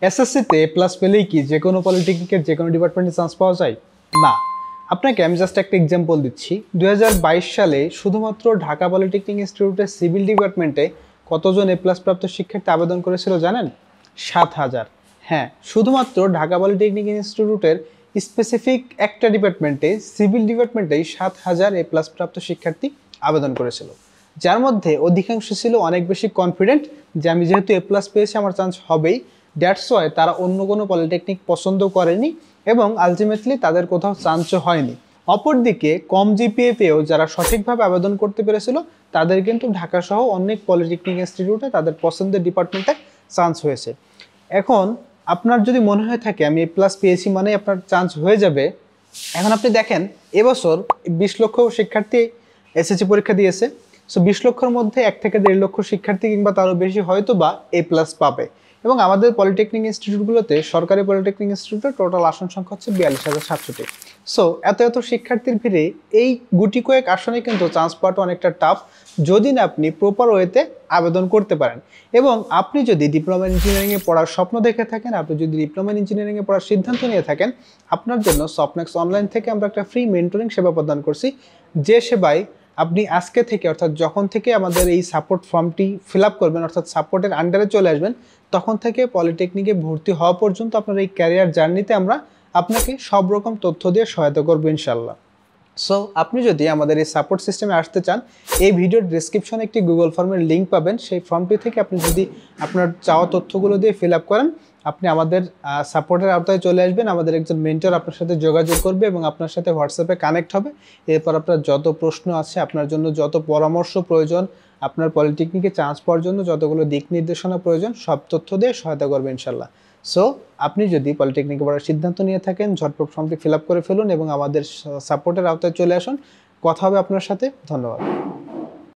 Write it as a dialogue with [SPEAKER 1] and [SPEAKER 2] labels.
[SPEAKER 1] এসএসসিতে এ প্লাস পেলেই কি যে কোনো পলিটেকনিকের যে কোনো ডিপার্টমেন্টে চান্স পাওয়া যায়? না। আপনাকে আমি জাস্ট একটা এক্সাম্পল দিচ্ছি। 2022 সালে শুধুমাত্র ঢাকা পলিটেকনিক ইনস্টিটিউটের সিভিল ডিপার্টমেন্টে কতজন এ প্লাস প্রাপ্ত শিক্ষার্থী আবেদন করেছিল জানেন? 7,000। হ্যাঁ, শুধুমাত্র ঢাকা পলিটেকনিক ইনস্টিটিউটের স্পেসিফিক একটা ডিপার্টমেন্টে, সিভিল ডিপার্টমেন্টেই 7,000 এ প্লাস প্রাপ্ত শিক্ষার্থী আবেদন করেছিল, যার মধ্যে অধিকাংশ ছিল অনেক বেশি কনফিডেন্ট যে আমি যেহেতু এ প্লাস পেয়েছি আমার চান্স হবেই। দ্যাটস ওয়াই তারা অন্য কোনো পলিটেকনিক পছন্দ করেনি এবং আলটিমেটলি তাদের কোথাও চান্সও হয়নি। অপরদিকে কম জিপিএ পেয়েও যারা সঠিকভাবে আবেদন করতে পেরেছিল তাদের কিন্তু ঢাকা সহ অনেক পলিটেকনিক ইনস্টিটিউটে তাদের পছন্দের ডিপার্টমেন্টে চান্স হয়েছে। এখন আপনার যদি মনে হয়ে থাকে আমি এ প্লাস পেয়েছি মানে আপনার চান্স হয়ে যাবে, এখন আপনি দেখেন এবছর 20 লক্ষ শিক্ষার্থী এসএসসি পরীক্ষা দিয়েছে। সো 20 লক্ষের মধ্যে 1 থেকে 1.5 লক্ষ শিক্ষার্থী কিংবা তারও বেশি হয়তো বা এ প্লাস পাবে। এবং আমাদের পলিটেকনিক ইনস্টিটিউটগুলোতে, সরকারি পলিটেকনিক ইনস্টিটিউটের টোটাল আসন সংখ্যা হচ্ছে 42,700টি। সো এত শিক্ষার্থীর ভিড়ে এই গুটি কয়েক আসনে কিন্তু চান্স পাওয়াটা অনেকটা টাফ, যদি না আপনি প্রপার ওয়েতে আবেদন করতে পারেন। এবং আপনি যদি ডিপ্লোমা ইঞ্জিনিয়ারিংয়ে পড়ার স্বপ্ন দেখে থাকেন, আপনি যদি ডিপ্লোমা ইঞ্জিনিয়ারিংয়ে পড়ার সিদ্ধান্ত নিয়ে থাকেন, আপনার জন্য সফটনেক্স অনলাইন থেকে আমরা একটা ফ্রি মেন্টরিং সেবা প্রদান করছি, যে সেবায় আপনি আজকে থেকে অর্থাৎ যখন থেকে আমাদের এই সাপোর্ট ফর্মটি ফিল আপ করবেন, অর্থাৎ সাপোর্টের আন্ডারে চলে আসবেন, তখন থেকে পলিটেকনিকে ভর্তি হওয়া পর্যন্ত আপনার এই ক্যারিয়ার জার্নিতে আমরা আপনাকে সব রকম তথ্য দিয়ে সহায়তা করবো ইনশাল্লাহ। সো আপনি যদি আমাদের এই সাপোর্ট সিস্টেমে আসতে চান, এই ভিডিওর ডিসক্রিপশনে একটি গুগল ফর্মের লিঙ্ক পাবেন। সেই ফর্মটি থেকে আপনি যদি আপনার চাওয়া তথ্যগুলো দিয়ে ফিল আপ করেন, আপনি আমাদের সাপোর্টের আওতায় চলে আসবেন। আমাদের একজন মেন্টর আপনার সাথে যোগাযোগ করবে এবং আপনার সাথে হোয়াটসঅ্যাপে কানেক্ট হবে। এরপর আপনার যত প্রশ্ন আছে, আপনার জন্য যত পরামর্শ প্রয়োজন, আপনার পলিটেকনিকে চান্স পাওয়ার জন্য যতগুলো দিক নির্দেশনা প্রয়োজন, সব তথ্য দিয়ে সহায়তা করবে ইনশাল্লাহ। সো আপনি যদি পলিটেকনিকে পড়ার সিদ্ধান্ত নিয়ে থাকেন, ঝটপট ফর্মটি ফিল আপ করে ফেলুন এবং আমাদের সাপোর্টের আওতায় চলে আসুন। কথা হবে আপনার সাথে। ধন্যবাদ।